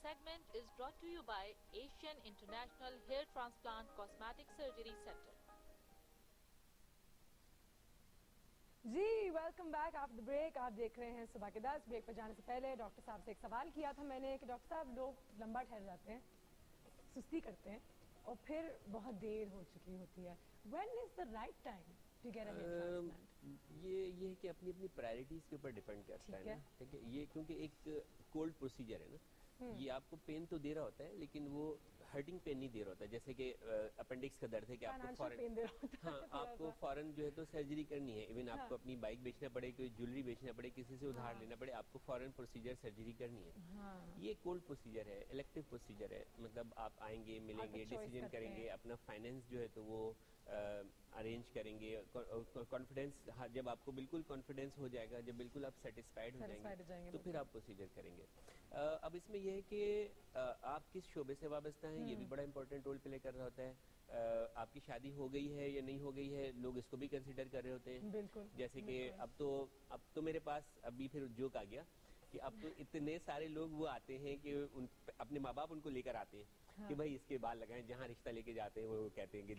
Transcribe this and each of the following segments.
segment is brought to you by Asian International Hair Transplant Cosmetic Surgery Center. جی welcome back after the break. آپ دیکھ رہے ہیں صبح کے 10. بریک پر جانے سے پہلے ڈاکٹر صاحب سے ایک سوال کیا تھا میں نے کہ ڈاکٹر صاحب لوگ لمبا ٹھہر جاتے ہیں, سستی کرتے ہیں اور پھر بہت دیر ہو چکی ہوتی ہے. When is the right time to get a hair transplant? یہ ہے کہ اپنی اپنی پرائرٹیز کے اوپر ڈیپینڈ کرتا ہے نا. ٹھیک ہے, یہ کیونکہ ایک کولڈ پروسیجر ہے نا, یہ آپ کو پین تو دے رہا ہوتا ہے لیکن وہ ہرٹنگ پین نہیں دے رہا ہوتا. جیسے کہ اپینڈکس کا درد ہے کہ آپ کو فوراً آپ کو فوراً جو ہے تو سرجری کرنی ہے. ایون آپ کو اپنی بائک بیچنا پڑے, کوئی جویلری بیچنا پڑے, کسی سے ادھار لینا پڑے, آپ کو فوراً پروسیجر سرجری کرنی ہے. یہ کولڈ پروسیجر ہے, الیکٹو پروسیجر ہے. مطلب آپ آئیں گے, ملیں گے, ڈیسیجن کریں گے, اپنا فائنینس جو ہے تو وہ ارینج کریں گے. کانفیڈینس جب آپ کو بالکل کانفیڈینس ہو جائے گا, جب بالکل آپ سیٹسفائڈ ہو جائیں گے تو پھر آپ پروسیجر کریں گے. اب اس میں یہ ہے کہ آپ کس شعبے سے وابستہ ہیں, یہ بھی بڑا امپورٹنٹ رول پلے کر رہا ہوتا ہے. آپ کی شادی ہو گئی ہے یا نہیں ہو گئی ہے, لوگ اس کو بھی کنسیڈر کر رہے ہوتے ہیں. جیسے کہ اب تو میرے پاس ابھی پھر جوک آ گیا کہ اب تو اتنے سارے لوگ وہ آتے ہیں کہ اپنے ماں باپ ان کو لے کر آتے ہیں کہ بھائی اس کے بال لگائیں. جہاں رشتہ لے کے جاتے ہیں وہ کہتے ہیں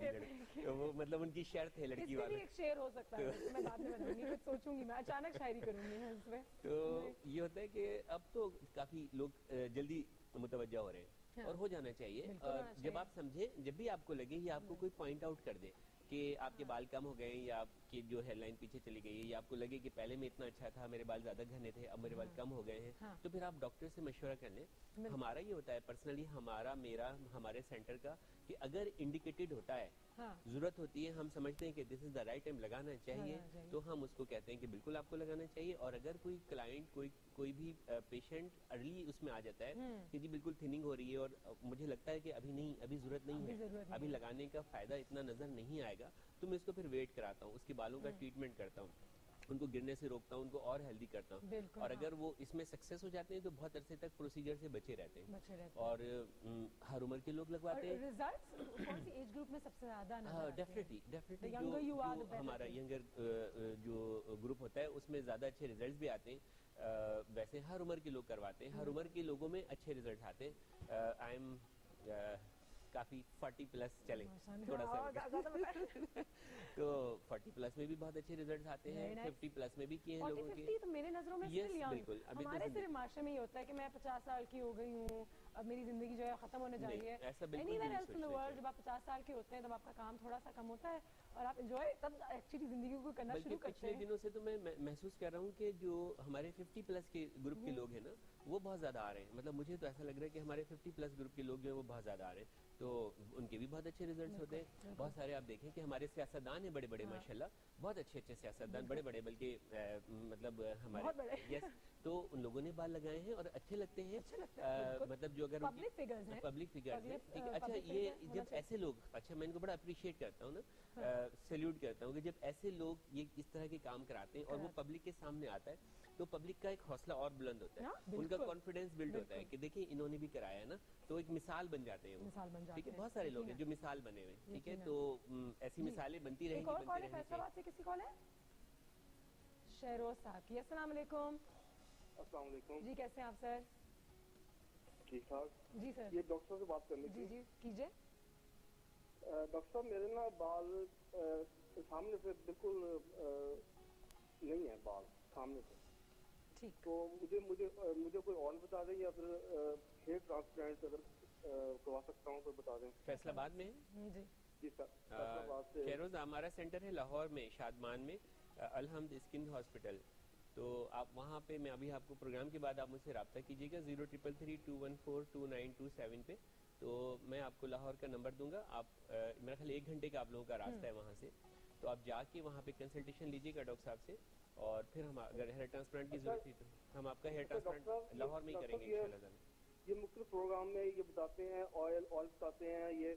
کہ وہ مطلب ان کی شرط ہے لڑکی والا. ایک شعر ہو سکتا ہے, میں بعد میں بنوں گی, کچھ سوچوں گی, میں اچانک شاعری کروں گی اس میں. تو یہ ہوتا ہے کہ اب تو کافی لوگ جلدی متوجہ ہو رہے ہیں اور ہو جانا چاہیے. اور جب آپ سمجھیں, جب بھی آپ کو لگے یا آپ کو کوئی پوائنٹ آؤٹ کر دے کہ آپ کے بال کم ہو گئے یا آپ کی جو ہیئر لائن پیچھے چلی گئی ہے, یا آپ کو لگے کہ پہلے میں اتنا اچھا تھا, میرے بال زیادہ گھنے تھے, اب میرے بال کم ہو گئے ہیں, تو پھر آپ ڈاکٹر سے مشورہ کر لیں. ہمارا یہ ہوتا ہے پرسنلی, ہمارے سینٹر کا, کہ اگر انڈیکیٹڈ ہوتا ہے, ضرورت ہوتی ہے, ہم سمجھتے ہیں کہ دس از دا رائٹ ٹائم لگانا چاہیے, تو ہم اس کو کہتے ہیں کہ بالکل آپ کو لگانا چاہیے. اور اگر کوئی کلائنٹ کوئی بھی پیشنٹ ارلی اس میں آ جاتا ہے کہ جی بالکل تھننگ ہو رہی ہے اور مجھے لگتا ہے کہ ابھی ضرورت نہیں ہے, ابھی لگانے کا فائدہ اتنا نظر نہیں آئے گا, تو میں اس کو پھر ویٹ کراتا ہوں, اس کے بالوں کا ٹریٹمنٹ کرتا ہوں, ان کو گرنے سے روکتا ہوں, ان کو اور ہیلدی کرتا ہوں. اور اگر وہ اس میں سکسیس ہو جاتے ہیں تو بہت عرصے تک پروسیجر سے بچے رہتے ہیں. اور ہر عمر کے لوگ لگواتے ہیں. ریزلٹس کون سی ایج گروپ میں سب سے زیادہ نظر آتے ہیں؟ ڈیفینیٹلی جو ہمارا ینگر جو گروپ ہوتا ہے اس میں زیادہ اچھے ریزلٹس بھی آتے ہیں. ویسے ہر عمر کے لوگ کرواتے ہیں, ہر عمر کے لوگوں میں اچھے ریزلٹ آتے ہیں. آئی ایم کافی 40 پلس چلیں تھوڑا سا, تو 40 پلس میں بھی بہت اچھے ریزلٹس آتے ہیں, 50 پلس میں بھی کیے ہیں لوگوں کے. تو میرے نظروں میں بالکل ہمارے صرف معاشرے میں یہ ہوتا ہے کہ میں 50 سال کی ہو گئی ہوں, اب میری زندگی جو ہے ختم ہونے جا رہی ہے. ایسا بالکل نہیں. جب آپ 50 سال کے ہوتے ہیں تب آپ کا کام تھوڑا سا کم ہوتا ہے اور آپ انجوائے تب ایکچولی زندگی کو کرنا شروع کرتے ہیں. پچھلے دنوں سے تو میں محسوس کر رہا ہوں کہ جو ہمارے 50 پلس کے گروپ کے لوگ ہیں نا, وہ بہت زیادہ آ رہے ہیں. مطلب مجھے تو ایسا لگ رہا ہے کہ ہمارے 50 پلس گروپ کے لوگ جو ہیں وہ بہت زیادہ آ رہے ہیں, تو ان کے بھی بہت اچھے ریزلٹس ہوتے ہیں. بہت سارے آپ دیکھیں کہ ہمارے سیاستدان ہیں بڑے بڑے, ماشاءاللہ بہت اچھے سیاستدان, بڑے بڑے, بلکہ مطلب ہمارے یس, تو ان لوگوں نے بال لگائے ہیں اور اچھے لگتے ہیں. مطلب جو اگر پبلک فگرز ہیں, ٹھیک ہے. اچھا یہ جب ایسے لوگ, اچھا میں ان کو بڑا اپریشیٹ کرتا ہوں نا, سیلیوٹ کرتا ہوں کہ جب ایسے لوگ یہ اس طرح کے کام کراتے ہیں اور وہ پبلک کے سامنے آتا ہے, تو پبلک کا ایک حوصلہ اور بلند ہوتا ہے, ان کا کانفیڈینس بلڈ ہوتا ہے کہ دیکھیں انہوں نے بھی کرایا ہے نا, تو ایک مثال بن جاتے ہیں وہ. ٹھیک ہے, بہت سارے لوگ ہیں جو مثال بنے ہوئے. ٹھیک ہے, تو ایسی مثالیں بنتی رہیں گی, بنتی رہیں گی. کسی کال ہے شہروز صاحب کی. السلام علیکم. السلام علیکم. جی کیسے ہیں آپ سر؟ ٹھیک ٹھاک. جی سر. یہ ڈاکٹر سے بات کرنی تھی. جی کیجیے. ڈاکٹر صاحب میرے نا بال سامنے سے بالکل نہیں ہے, بال سامنے سے. ٹھیک. تو مجھے کوئی اور بتا دیں یا پھر ہیئر ٹرانسپلانٹ اگر کروا سکتا ہوں تو بتا دیں. فیصل آباد میں جی سر. شہروز ہمارا سینٹر ہے لاہور میں, شادمان میں, الحمد اسکن ہاسپٹل. تو آپ وہاں پہ, میں ابھی آپ کو پروگرام کے بعد آپ مجھ سے رابطہ کیجیے گا 0333214229 پہ. تو میں آپ کو لاہور کا نمبر دوں گا. آپ میرا خیال 1 گھنٹے کا آپ لوگوں کا راستہ ہے وہاں سے, تو آپ جا کے وہاں پہ کنسلٹیشن لیجیے گا ڈاکٹر صاحب سے, اور پھر ہم اگر ہیئر ٹرانسپلانٹ کی ضرورت تھی تو ہم آپ کا ہیئر ٹرانسپلانٹ لاہور میں ہی کریں گے انشاءاللہ تعالی. یہ مختلف پروگرام میں یہ بتاتے ہیں, آئل بتاتے ہیں, یہ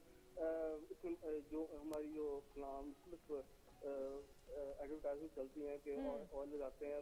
اس میں جو ہماری جو مختلف ایڈورٹائزمنٹ چلتی ہیں کہ آئل لگاتے ہیں,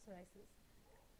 Psoriasis,